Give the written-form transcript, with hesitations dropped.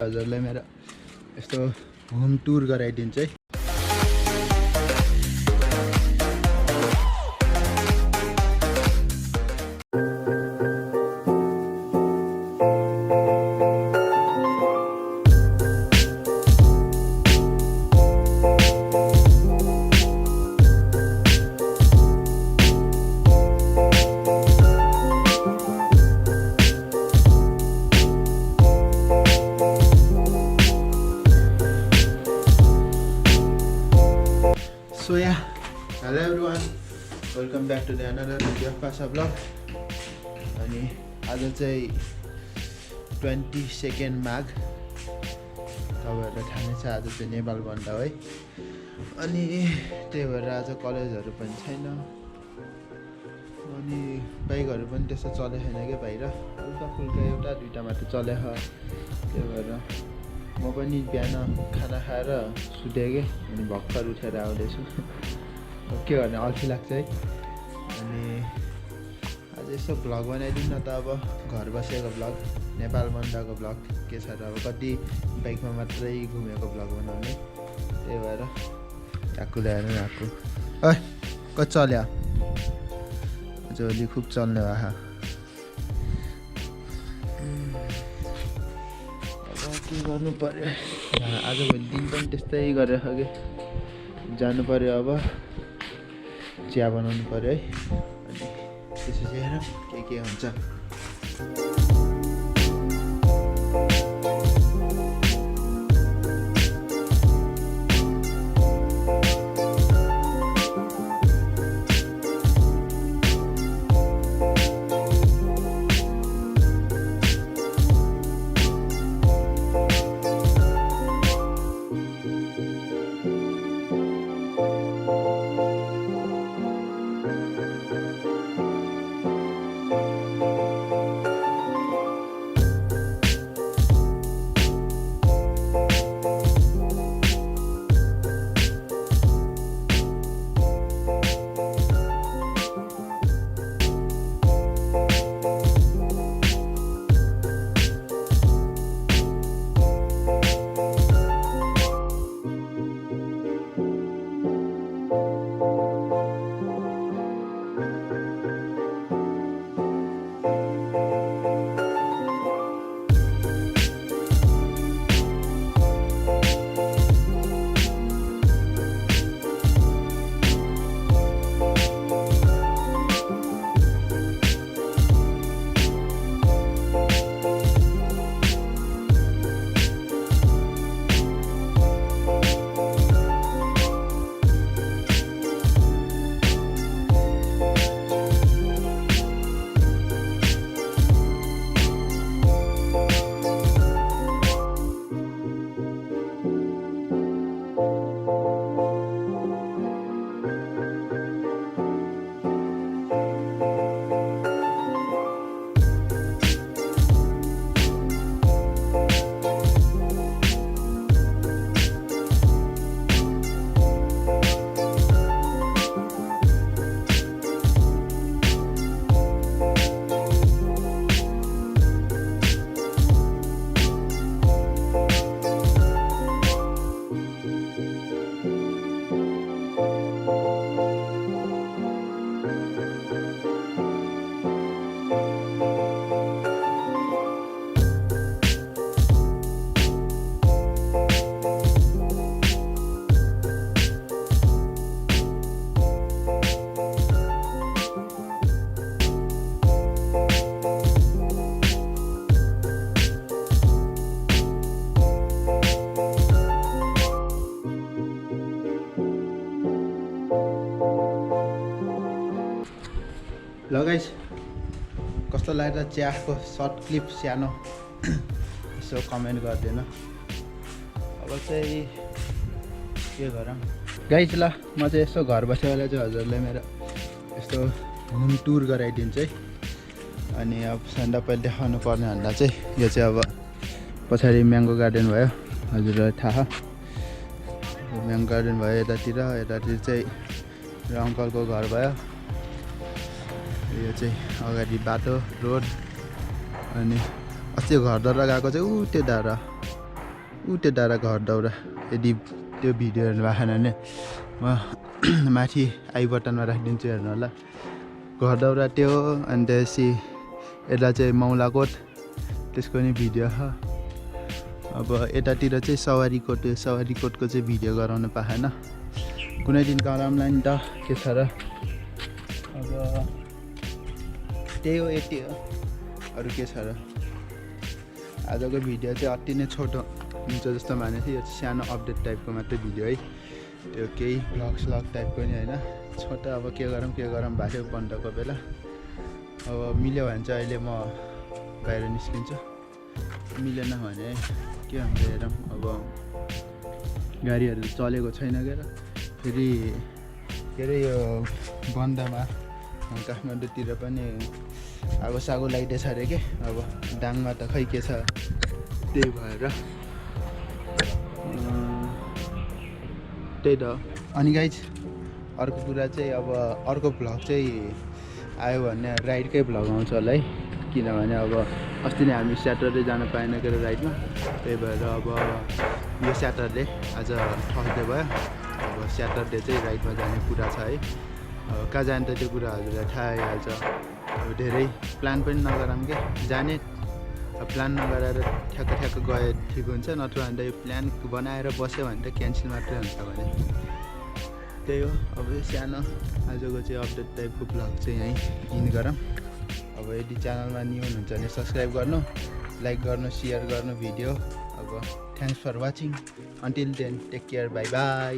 हजुरलाई मेरो यस्तो होम टुर गराइदिन्छ है। So yeah, hello everyone, welcome back to the another video of PASA vlog. अनि आज चाहिँ 22 माघ, तपाईँहरूलाई थाहा छ आज चाहिँ नेपाल बन्दा है। अनि त्यही भएर आज कलेजहरू पनि छैन अनि बाइकहरू पनि त्यस्तो चलेको छैन क्या बाहिर, उल्टा फुल्का एउटा दुईटा मात्र चलेको। त्यही भएर म पनि बिहान खाना खाएर सुतेँ अनि भर्खर उठेर आउँदैछु। के गर्ने, अल्छी लाग्छ है। अनि आज यसो भ्लग बनाइदिउँ न त, अब घर बसेको भ्लग, नेपाल बन्दाको भ्लग के छ र, अब कति बाइकमा मात्रै घुमेको भ्लग बनाउने। त्यही भएर आएको ल्याएर आएको। है कति चल्यो आजभोलि, खुब चल्ने भए। के गर्नु पर्यो आजभोलि, दिन पनि त्यस्तै गरेर कि जानु पर्यो। अब चिया बनाउनु पर्यो है। अनि त्यसपछि हेरौँ के हुन्छ। ल गाइस, कस्तो लाग्यो चियाको सर्ट क्लिप सानो, यसो कमेन्ट गरिदिनु। अब चाहिँ के गरौँ गाइस, ल म चाहिँ यसो घर बसेर चाहिँ हजुरलाई मेरो यस्तो होम टुर गराइदिन्छु है। अनि अब सबभन्दा पहिले देखाउनु पर्ने भन्दा चाहिँ यो चाहिँ अब पछाडि म्याङ्गो गार्डन भयो, हजुरलाई थाहा। म्याङ्गो गार्डन भयो यतातिर चाहिँ र अङ्कलको घर भयो। यो चाहिँ अगाडि बाटो रोड, अनि अस्ति घरद्वारा गएको चाहिँ ऊ त्यो डाँडा ऊ त्यो डाँडा घर दाउरा यदि त्यो भिडियो हेर्नु भएको छैन भने म माथि आई बटनमा राखिदिन्छु हेर्नु होला घर दाउरा त्यो अनि त्यसपछि यता चाहिँ मौलाकोट त्यसको नि भिडियो छ अब यतातिर चाहिँ सवारीकोटको चाहिँ भिडियो गराउन पाएन कुनै दिन गराउँला नि त के छ र अब त्यही हो यति हो अरू के छ र आजको भिडियो चाहिँ अति नै छोटो हुन्छ जस्तो मानेको थिएँ यो सानो अपडेट टाइपको मात्रै भिडियो है त्यो केही भ्लग टाइपको नि होइन छोटो अब के गरौँ भएको थियो बन्दको बेला अब मिल्यो भने चाहिँ अहिले म बाहिर निस्किन्छु मिलेन भने के हुन्छ हेरौँ अब गाडीहरू चलेको छैन के र फेरि के अरे यो बन्दमा काठमाडौँतिर पनि आगो सागो लागिदिएछ अरे के अब डाङमा त खै के छ त्यही भएर त्यही त अनि गाइज अर्को कुरा चाहिँ अब अर्को भ्लग चाहिँ आयो भने राइडकै भ्लग आउँछ होला है किनभने अब अस्ति नै हामी स्याटरडे जान पाएन के राइडमा त्यही भएर अब यो स्याटरडे आज थर्सडे भयो अब स्याटरडे चाहिँ राइडमा जाने कुरा छ है अब कहाँ जाने त त्यो कुरा हजुरलाई थाहा आइहाल्छ अब धेरै प्लान पनि नगरौँ के जाने प्लान नगरेर ठ्याक्क गए ठिक हुन्छ नत्र भने त यो प्लान बनाएर बस्यो भने त क्यान्सल मात्रै हुन्छ भने त्यही हो अब यो सानो आजको चाहिँ अपडेट टाइपको भ्लग चाहिँ यहीँ इन गरौँ अब यदि च्यानलमा न्यू हुनुहुन्छ भने सब्सक्राइब गर्नु लाइक गर्नु सेयर गर्नु भिडियो अब thanks for watching until then take care bye by